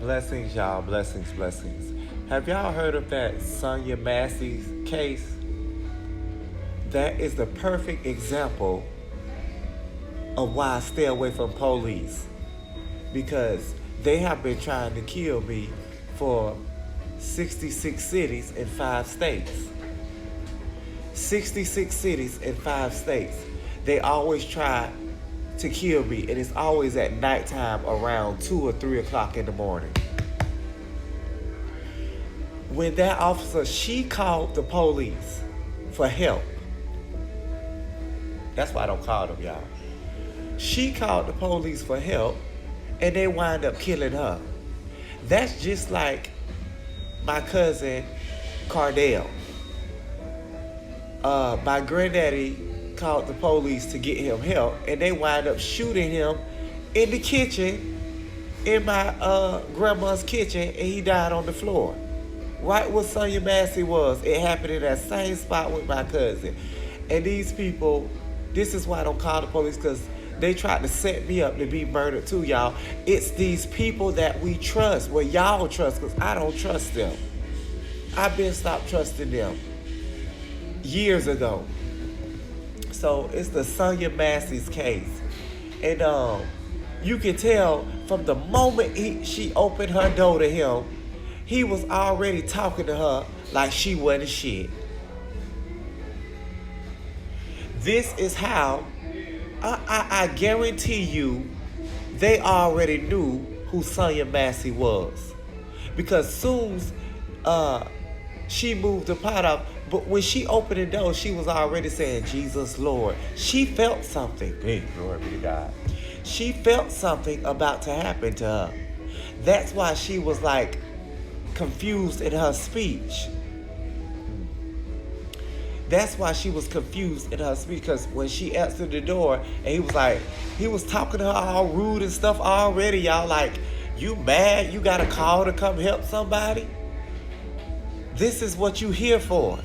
Blessings, y'all. Blessings, blessings. Have y'all heard of that Sonia Massey's case? That is the perfect example of why I stay away from police. Because they have been trying to kill me for 66 cities in 5 states. 66 cities in 5 states. They always try to kill me, and it's always at nighttime around 2 or 3 o'clock in the morning. When that officer, she called the police for help. That's why I don't call them, y'all. She called the police for help, and they wind up killing her. That's just like my cousin Cardell. My granddaddy called the police to get him help, and they wind up shooting him in the kitchen, in my grandma's kitchen, and he died on the floor. Right where Sonia Massey was. It happened in that same spot with my cousin. And these people, this is why I don't call the police, because they tried to set me up to be murdered too, y'all. It's these people that we trust. Well, y'all trust, because I don't trust them. I've been stopped trusting them years ago. So it's the Sonia Massey's case. And you can tell from the moment she opened her door to him, he was already talking to her like she wasn't shit. This is how, I guarantee you, they already knew who Sonia Massey was. Because soon she moved the pot up, but when she opened the door, she was already saying, Jesus Lord. She felt something. Hey, glory be to God. She felt something about to happen to her. That's why she was like confused in her speech. That's why she was confused in her speech, because when she answered the door, and he was talking to her all rude and stuff already, y'all, like, you mad? You got a call to come help somebody? This is what you here for.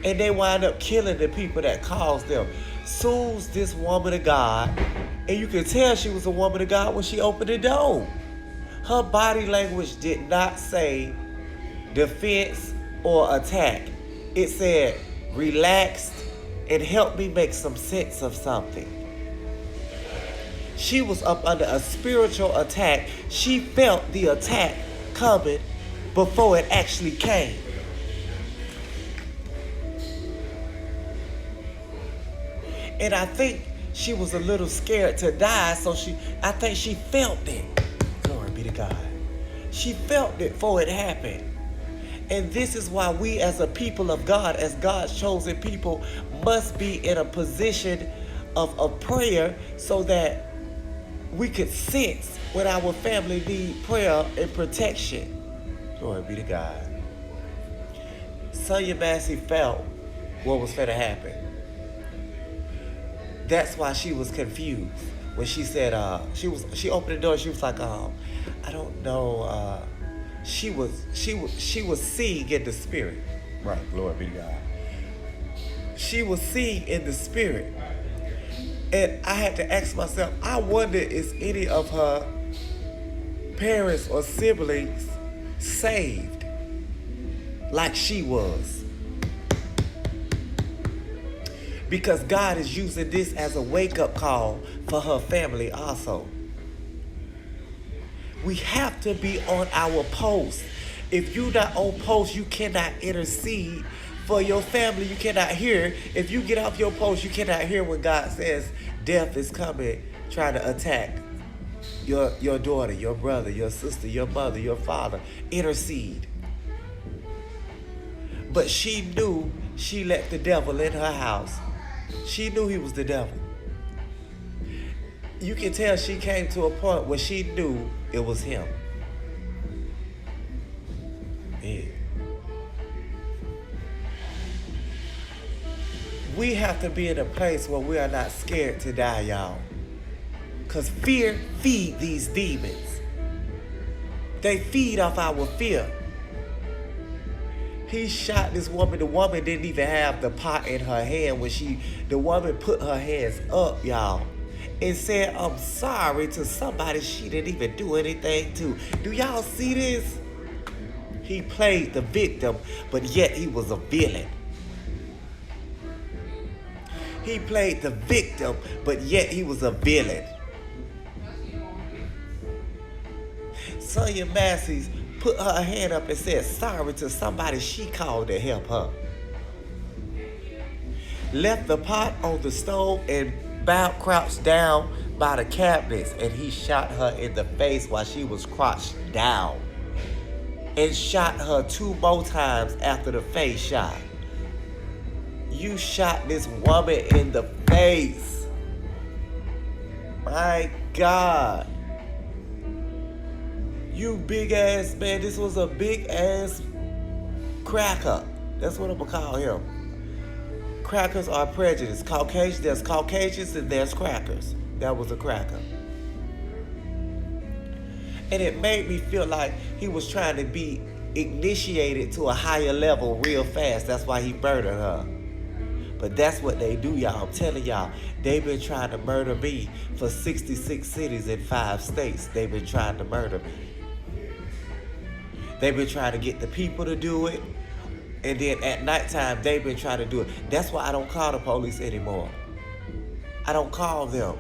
And they wind up killing the people that caused them. Soon as this woman of God, and you can tell she was a woman of God when she opened the door. Her body language did not say defense or attack. It said, relaxed and help me make some sense of something. She was up under a spiritual attack. She felt the attack coming before it actually came. And I think she was a little scared to die, so I think she felt it. Glory be to God. She felt it before it happened. And this is why we as a people of God, as God's chosen people, must be in a position of prayer so that we could sense when our family need prayer and protection. Glory be to God. Sonia Massey felt what was going to happen. That's why she was confused when she said she opened the door. She was like, I don't know. She was seeing in the spirit. Right, glory be to God. She was seeing in the spirit. And I had to ask myself, I wonder, is any of her parents or siblings saved like she was? Because God is using this as a wake-up call for her family also. We have to be on our post. If you're not on post, you cannot intercede for your family. You cannot hear. If you get off your post, you cannot hear when God says death is coming, trying to attack your daughter, your brother, your sister, your mother, your father. Intercede. But she knew she let the devil in her house. She knew he was the devil. You can tell she came to a point where she knew it was him. Yeah. We have to be in a place where we are not scared to die, y'all. Because fear feeds these demons. They feed off our fear. He shot this woman. The woman didn't even have the pot in her hand when the woman put her hands up, y'all. and said, I'm sorry to somebody she didn't even do anything to. Do y'all see this? He played the victim, but yet he was a villain. He played the victim, but yet he was a villain. Sonia Massey put her hand up and said sorry to somebody she called to help her. Left the pot on the stove and crouched down by the cabinets, and he shot her in the face while she was crouched down, and shot her 2 more times after the face shot. You shot this woman in the face. My God. You big ass man. This was a big ass cracker. That's what I'm gonna call him. Crackers are prejudiced. Caucasians, there's Caucasians and there's crackers. That was a cracker. And it made me feel like he was trying to be initiated to a higher level real fast. That's why he murdered her. But that's what they do, y'all. I'm telling y'all, they've been trying to murder me for 66 cities in 5 states. They've been trying to murder me. They've been trying to get the people to do it. And then at nighttime, they've been trying to do it. That's why I don't call the police anymore. I don't call them.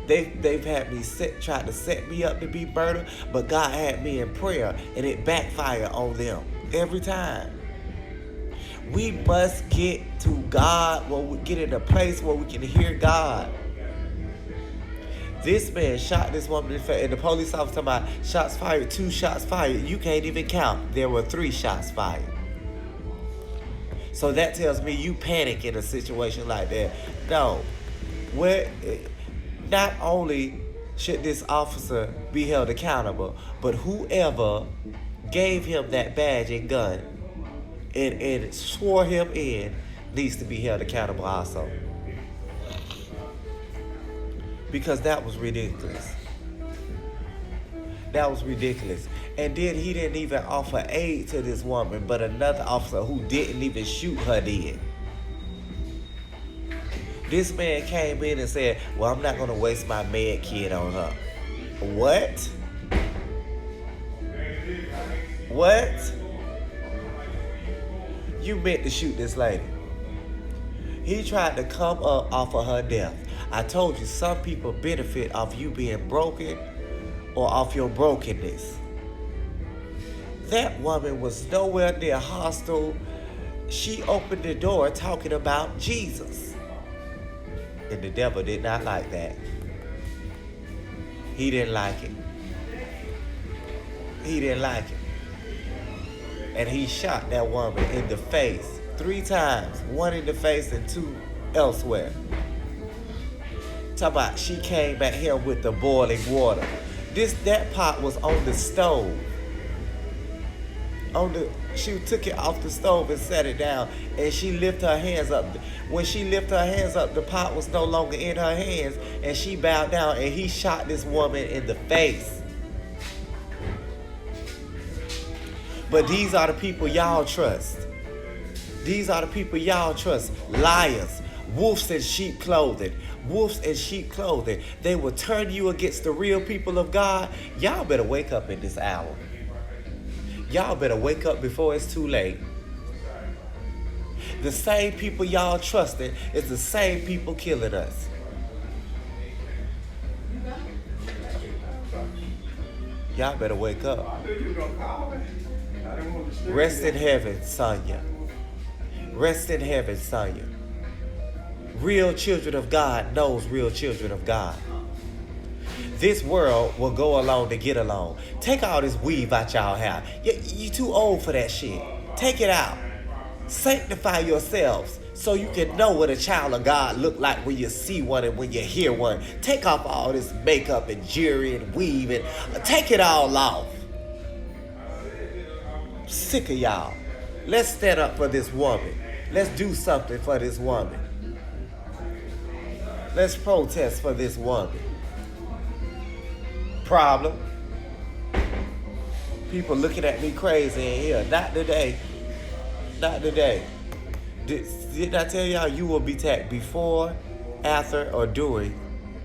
They've had me tried to set me up to be murdered, but God had me in prayer, and it backfired on them every time. We must get to God, where we get in a place where we can hear God. This man shot this woman in the face, and the police officer talking about shots fired, 2 shots fired. You can't even count. There were 3 shots fired. So that tells me you panic in a situation like that. No. Not only should this officer be held accountable, but whoever gave him that badge and gun and swore him in needs to be held accountable also. Because that was ridiculous. That was ridiculous. And then he didn't even offer aid to this woman, but another officer who didn't even shoot her did. This man came in and said, well, I'm not going to waste my med kit on her. What? What? You meant to shoot this lady. He tried to come up off of her death. I told you, some people benefit off you being broken or off your brokenness. That woman was nowhere near hostile. She opened the door talking about Jesus. And the devil did not like that. He didn't like it. He didn't like it. And he shot that woman in the face 3 times. 1 in the face and 2 elsewhere. Talk about she came at him with the boiling water. That pot was on the stove. She took it off the stove and set it down, and she lifted her hands up. When she lifted her hands up, the pot was no longer in her hands, and she bowed down, and he shot this woman in the face. But these are the people y'all trust. These are the people y'all trust. Liars. Wolves in sheep clothing. Wolves in sheep clothing. They will turn you against the real people of God. Y'all better wake up in this hour. Y'all better wake up before it's too late. The same people y'all trusting is the same people killing us. Y'all better wake up. Rest in heaven, Sonia. Rest in heaven, Sonia. Real children of God knows real children of God. This world will go along to get along. Take all this weave out y'all hair. You too old for that shit. Take it out. Sanctify yourselves so you can know what a child of God look like when you see one and when you hear one. Take off all this makeup and jewelry and weave and take it all off. I'm sick of y'all. Let's stand up for this woman. Let's do something for this woman. Let's protest for this woman. Problem. People looking at me crazy in here. Not today. Not today. Did I tell y'all you will be tagged before, after, or during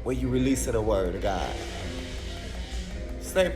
when you releasing the word of God. Stay